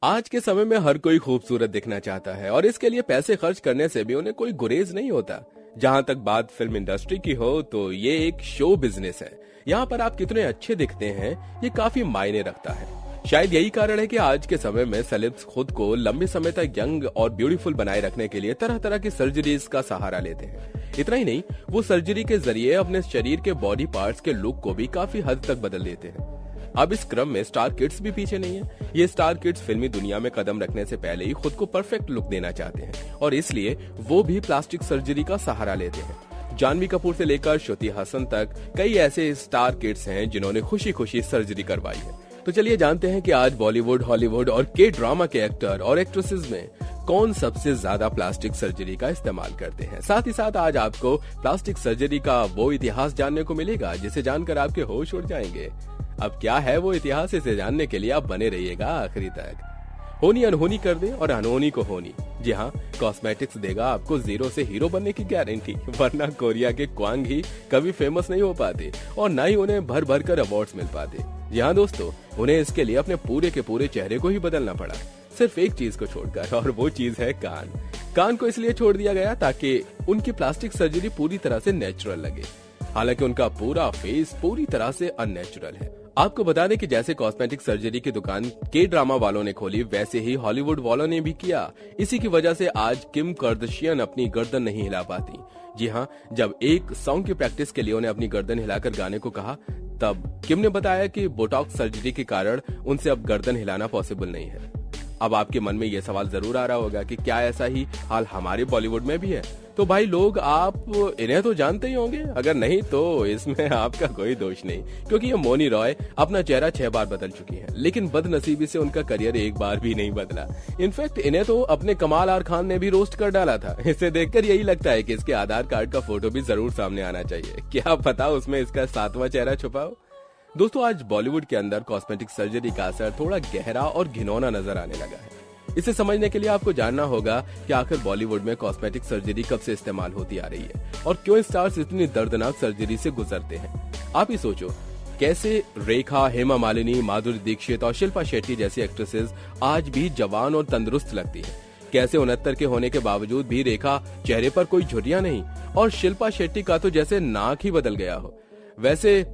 आज के समय में हर कोई खूबसूरत दिखना चाहता है और इसके लिए पैसे खर्च करने से भी उन्हें कोई गुरेज नहीं होता। जहां तक बात फिल्म इंडस्ट्री की हो तो ये एक शो बिजनेस है। यहाँ पर आप कितने अच्छे दिखते हैं ये काफी मायने रखता है। शायद यही कारण है कि आज के समय में सेलेब्स खुद को लंबे समय तक यंग और ब्यूटीफुल बनाए रखने के लिए तरह तरह की सर्जरीज का सहारा लेते हैं। इतना ही नहीं, वो सर्जरी के जरिए अपने शरीर के बॉडी पार्ट्स के लुक को भी काफी हद तक बदल देते हैं। अब इस क्रम में स्टार किड्स भी पीछे नहीं है। ये स्टार किड्स फिल्मी दुनिया में कदम रखने से पहले ही खुद को परफेक्ट लुक देना चाहते हैं और इसलिए वो भी प्लास्टिक सर्जरी का सहारा लेते हैं। जानवी कपूर से लेकर श्रुति हसन तक कई ऐसे स्टार किड्स हैं जिन्होंने खुशी खुशी सर्जरी करवाई है। तो चलिए जानते हैं कि आज बॉलीवुड, हॉलीवुड और के ड्रामा के एक्टर और एक्ट्रेसेस में कौन सबसे ज्यादा प्लास्टिक सर्जरी का इस्तेमाल करते हैं। साथ ही साथ आज आपको प्लास्टिक सर्जरी का वो इतिहास जानने को मिलेगा जिसे जानकर आपके होश उड़ जाएंगे। अब क्या है वो इतिहास, इसे जानने के लिए आप बने रहिएगा आखिरी तक। होनी अनहोनी कर दे और अनहोनी को होनी। जी हाँ, कॉस्मेटिक्स देगा आपको जीरो से हीरो बनने की गारंटी, वरना कोरिया के क्वांग ही कभी फेमस नहीं हो पाते और न ही उन्हें भर भर कर अवार्ड्स मिल पाते। जी हाँ दोस्तों, उन्हें इसके लिए अपने पूरे के पूरे चेहरे को ही बदलना पड़ा, सिर्फ एक चीज को छोड़कर, और वो चीज है कान। कान को इसलिए छोड़ दिया गया ताकि उनकी प्लास्टिक सर्जरी पूरी तरह से नेचुरल लगे। हालांकि उनका पूरा फेस पूरी तरह से अननेचुरल है। आपको बता दें कि जैसे कॉस्मेटिक सर्जरी की दुकान के ड्रामा वालों ने खोली, वैसे ही हॉलीवुड वालों ने भी किया। इसी की वजह से आज किम कार्दाशियन अपनी गर्दन नहीं हिला पाती। जी हाँ, जब एक सॉन्ग की प्रैक्टिस के लिए उन्हें अपनी गर्दन हिलाकर गाने को कहा, तब किम ने बताया कि बोटॉक्स सर्जरी के कारण उनसे अब गर्दन हिलाना पॉसिबल नहीं है। अब आपके मन में ये सवाल जरूर आ रहा होगा कि क्या ऐसा ही हाल हमारे बॉलीवुड में भी है? तो भाई लोग, आप इन्हें तो जानते ही होंगे, अगर नहीं तो इसमें आपका कोई दोष नहीं, क्योंकि ये मौनी रॉय अपना चेहरा 6 बार बदल चुकी है, लेकिन बदनसीबी से उनका करियर एक बार भी नहीं बदला। इनफैक्ट इन्हें तो अपने कमाल आर खान ने भी रोस्ट कर डाला था। इसे देखकर यही लगता है कि इसके आधार कार्ड का फोटो भी जरूर सामने आना चाहिए, क्या पता उसमें इसका 7वां चेहरा छुपा हो। दोस्तों, आज बॉलीवुड के अंदर कॉस्मेटिक सर्जरी का असर थोड़ा गहरा और घिनौना नजर आने लगा है। इसे समझने के लिए आपको जानना होगा कि आखिर बॉलीवुड में कॉस्मेटिक सर्जरी कब से इस्तेमाल होती आ रही है और क्यों स्टार्स इतनी दर्दनाक सर्जरी से गुजरते हैं। आप ही सोचो, कैसे रेखा, हेमा मालिनी, माधुरी दीक्षित और शिल्पा शेट्टी जैसी एक्ट्रेसेस आज भी जवान और तंदुरुस्त लगती हैं। कैसे 69 के होने के बावजूद भी रेखा चेहरे पर कोई झुर्रियां नहीं और शिल्पा शेट्टी का तो जैसे नाक ही बदल गया हो। वैसे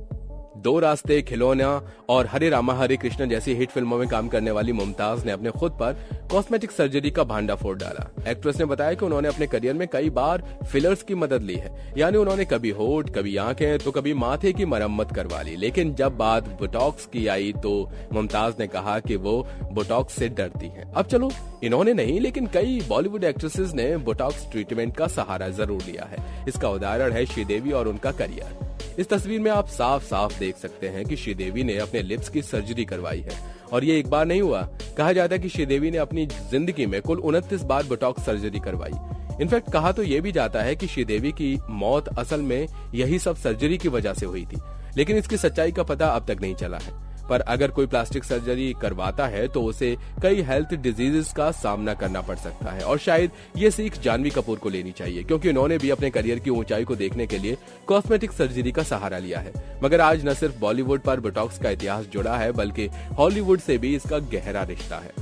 दो रास्ते, खिलौना और हरे रामा हरे कृष्ण जैसी हिट फिल्मों में काम करने वाली मुमताज ने अपने खुद पर कॉस्मेटिक सर्जरी का भांडा फोड़ डाला। एक्ट्रेस ने बताया कि उन्होंने अपने करियर में कई बार फिलर्स की मदद ली है, यानी उन्होंने कभी होठ, कभी आंखें तो कभी माथे की मरम्मत करवा ली। लेकिन जब बात बोटॉक्स की आई तो मुमताज ने कहा कि वो बोटॉक्स से डरती हैं। अब चलो, इन्होंने नहीं लेकिन कई बॉलीवुड एक्ट्रेसेस ने बोटॉक्स ट्रीटमेंट का सहारा जरूर लिया है। इसका उदाहरण है श्रीदेवी और उनका करियर। इस तस्वीर में आप साफ साफ देख सकते हैं कि श्रीदेवी ने अपने लिप्स की सर्जरी करवाई है और ये एक बार नहीं हुआ। कहा जाता है कि श्रीदेवी ने अपनी जिंदगी में कुल 29 बार बोटॉक्स सर्जरी करवाई। इनफैक्ट कहा तो ये भी जाता है कि श्रीदेवी की मौत असल में यही सब सर्जरी की वजह से हुई थी, लेकिन इसकी सच्चाई का पता अब तक नहीं चला है। पर अगर कोई प्लास्टिक सर्जरी करवाता है तो उसे कई हेल्थ डिजीजेस का सामना करना पड़ सकता है और शायद ये सीख जानवी कपूर को लेनी चाहिए, क्योंकि उन्होंने भी अपने करियर की ऊंचाई को देखने के लिए कॉस्मेटिक सर्जरी का सहारा लिया है। मगर आज न सिर्फ बॉलीवुड पर बोटॉक्स का इतिहास जुड़ा है, बल्कि हॉलीवुड से भी इसका गहरा रिश्ता है।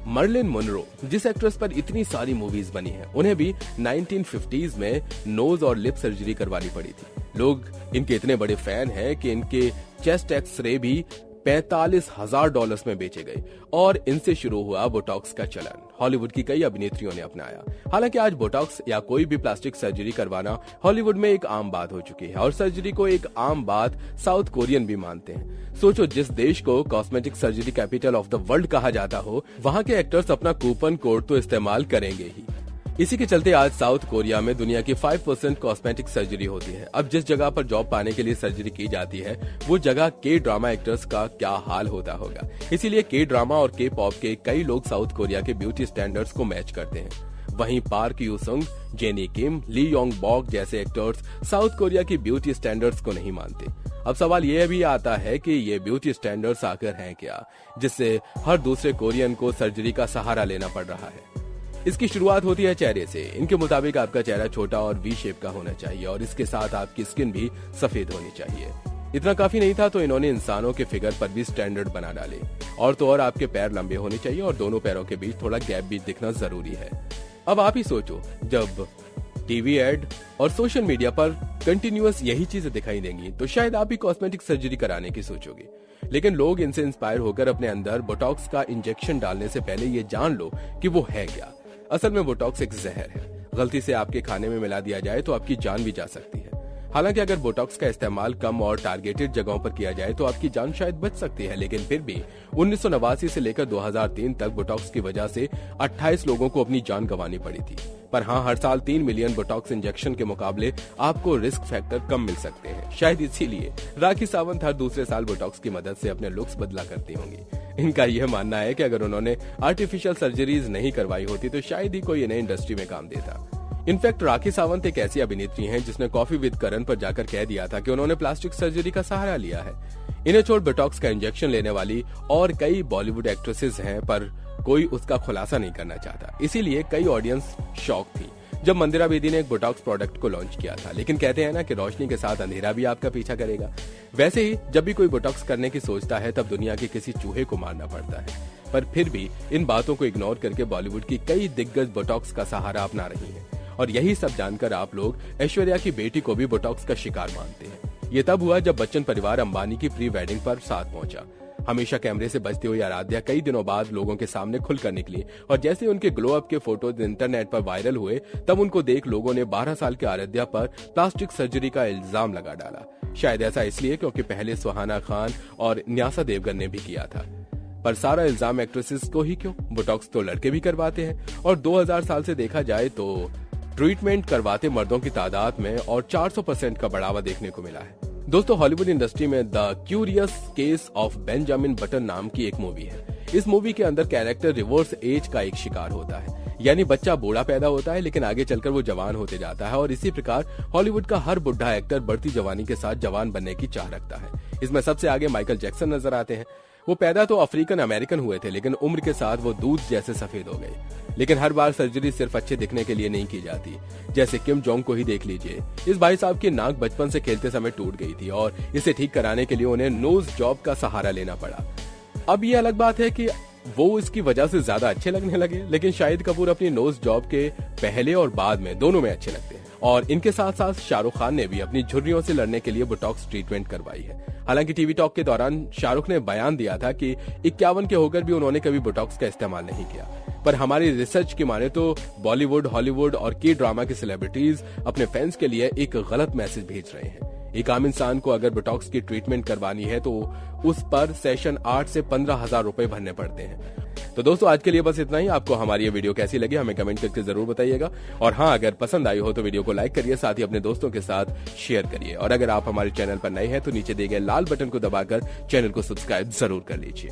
मर्लिन मोनरो, जिस एक्ट्रेस पर इतनी सारी मूवीज बनी है, उन्हें भी 1950s में नोज और लिप सर्जरी करवानी पड़ी थी। लोग इनके इतने बड़े फैन हैं कि इनके चेस्ट एक्सरे भी $45,000 में बेचे गए और इनसे शुरू हुआ बोटॉक्स का चलन। हॉलीवुड की कई अभिनेत्रियों ने अपनाया। हालांकि आज बोटॉक्स या कोई भी प्लास्टिक सर्जरी करवाना हॉलीवुड में एक आम बात हो चुकी है और सर्जरी को एक आम बात साउथ कोरियन भी मानते हैं। सोचो, जिस देश को cosmetic surgery capital of the world कहा जाता हो, वहां के एक्टर्स अपना कूपन कोड तो इस्तेमाल करेंगे ही। इसी के चलते आज साउथ कोरिया में दुनिया की 5% कॉस्मेटिक सर्जरी होती है। अब जिस जगह पर जॉब पाने के लिए सर्जरी की जाती है, वो जगह के ड्रामा एक्टर्स का क्या हाल होता होगा। इसीलिए के ड्रामा और के पॉप के कई लोग साउथ कोरिया के ब्यूटी स्टैंडर्ड्स को मैच करते हैं। वहीं पार्क यू संग, जेनी किम, ली योंग बॉक जैसे एक्टर्स साउथ कोरिया की ब्यूटी स्टैंडर्ड्स को नहीं मानते। अब सवाल यह भी आता है कि ये ब्यूटी स्टैंडर्ड्स आखिर हैं क्या, जिससे हर दूसरे कोरियन को सर्जरी का सहारा लेना पड़ रहा है। इसकी शुरुआत होती है चेहरे से। इनके मुताबिक आपका चेहरा छोटा और वी शेप का होना चाहिए और इसके साथ आपकी स्किन भी सफेद होनी चाहिए। इतना काफी नहीं था तो इन्होंने इंसानों के फिगर पर भी स्टैंडर्ड बना डाले। और तो और आपके पैर लंबे होने चाहिए और दोनों पैरों के बीच थोड़ा गैप भी दिखना जरूरी है। अब आप ही सोचो, जब टीवी एड और सोशल मीडिया पर कंटिन्यूअस यही चीजें दिखाई देंगी तो शायद आप भी कॉस्मेटिक सर्जरी कराने की सोचोगे। लेकिन लोग इनसे इंस्पायर होकर अपने अंदर बोटॉक्स का इंजेक्शन डालने से पहले ये जान लो कि वो है क्या। असल में बोटॉक्स एक जहर है, गलती से आपके खाने में मिला दिया जाए तो आपकी जान भी जा सकती है। हालांकि अगर बोटॉक्स का इस्तेमाल कम और टारगेटेड जगहों पर किया जाए तो आपकी जान शायद बच सकती है, लेकिन फिर भी 1989 से लेकर 2003 तक बोटॉक्स की वजह से 28 लोगों को अपनी जान गंवानी पड़ी थी। पर हाँ, हर साल 3 मिलियन बोटॉक्स इंजेक्शन के मुकाबले आपको रिस्क फैक्टर कम मिल सकते हैं। शायद इसीलिए राखी सावंत हर दूसरे साल बोटॉक्स की मदद से अपने लुक्स बदला करती होंगी। इनका यह मानना है कि अगर उन्होंने आर्टिफिशियल सर्जरीज नहीं करवाई होती तो शायद ही कोई इन्हें इंडस्ट्री में काम देता। इनफैक्ट राखी सावंत एक ऐसी अभिनेत्री हैं जिसने कॉफी विद करण पर जाकर कह दिया था कि उन्होंने प्लास्टिक सर्जरी का सहारा लिया है। इन्हें छोड़ बोटॉक्स का इंजेक्शन लेने वाली और कई बॉलीवुड एक्ट्रेसेस हैं, पर कोई उसका खुलासा नहीं करना चाहता। इसीलिए कई ऑडियंस शॉक थी जब मंदिरा बेदी ने एक बोटॉक्स प्रोडक्ट को लॉन्च किया था। लेकिन कहते हैं ना कि रोशनी के साथ अंधेरा भी आपका पीछा करेगा। वैसे ही जब भी कोई बोटॉक्स करने की सोचता है तब दुनिया के किसी चूहे को मारना पड़ता है। पर फिर भी इन बातों को इग्नोर करके बॉलीवुड की कई दिग्गज बोटॉक्स का सहारा अपना रही हैं। और यही सब जानकर आप लोग ऐश्वर्या की बेटी को भी बोटॉक्स का शिकार मानते हैं। ये तब हुआ जब बच्चन परिवार अंबानी की प्री वेडिंग पर साथ पहुंचा। हमेशा कैमरे से बचती हुई आराध्या कई दिनों बाद लोगों के सामने खुलकर निकली और जैसे उनके ग्लो अप के फोटोज इंटरनेट पर वायरल हुए तब उनको देख लोगों ने 12 साल के आराध्या पर प्लास्टिक सर्जरी का इल्जाम लगा डाला। शायद ऐसा इसलिए क्योंकि पहले सुहाना खान और न्यासा देवगन ने भी किया था। पर सारा इल्जाम एक्ट्रेसेस को ही क्यों? बोटॉक्स तो लड़के भी करवाते हैं और 2000 साल से देखा जाए तो ट्रीटमेंट करवाते मर्दों की तादाद में और 400% का बढ़ावा देखने को मिला है। दोस्तों, हॉलीवुड इंडस्ट्री में the curious case of Benjamin button नाम की एक मूवी है। इस मूवी के अंदर कैरेक्टर रिवर्स एज का एक शिकार होता है, यानी बच्चा बूढ़ा पैदा होता है लेकिन आगे चलकर वो जवान होते जाता है। और इसी प्रकार हॉलीवुड का हर बुढ़ा एक्टर बढ़ती जवानी के साथ जवान बनने की चाह रखता है। इसमें सबसे आगे माइकल जैक्सन नजर आते हैं। वो पैदा तो अफ्रीकन अमेरिकन हुए थे लेकिन उम्र के साथ वो दूध जैसे सफेद हो गए। लेकिन हर बार सर्जरी सिर्फ अच्छे दिखने के लिए नहीं की जाती। जैसे किम जोंग को ही देख लीजिए, इस भाई साहब की नाक बचपन से खेलते समय टूट गई थी और इसे ठीक कराने के लिए उन्हें नोज जॉब का सहारा लेना पड़ा। अब ये अलग बात है कि वो इसकी वजह से ज्यादा अच्छे लगने लगे, लेकिन शाहिद कपूर अपनी नोज जॉब के पहले और बाद में दोनों में अच्छे लगते हैं। और इनके साथ साथ शाहरुख खान ने भी अपनी झुर्रियों से लड़ने के लिए बोटॉक्स ट्रीटमेंट करवाई है। हालांकि टीवी टॉक के दौरान शाहरुख ने बयान दिया था कि 51 के होकर भी उन्होंने कभी बोटॉक्स का इस्तेमाल नहीं किया। पर हमारी रिसर्च की माने तो बॉलीवुड, हॉलीवुड और की ड्रामा के सेलिब्रिटीज अपने फैंस के लिए एक गलत मैसेज भेज रहे हैं। एक आम इंसान को अगर बोटॉक्स की ट्रीटमेंट करवानी है तो उस पर सेशन 8 से 15,000 रुपए भरने पड़ते हैं। तो दोस्तों, आज के लिए बस इतना ही। आपको हमारी ये वीडियो कैसी लगी हमें कमेंट करके जरूर बताइएगा। और हाँ, अगर पसंद आई हो तो वीडियो को लाइक करिए, साथ ही अपने दोस्तों के साथ शेयर करिए। और अगर आप हमारे चैनल पर नए हैं तो नीचे दिए गए लाल बटन को दबाकर चैनल को सब्सक्राइब जरूर कर लीजिए।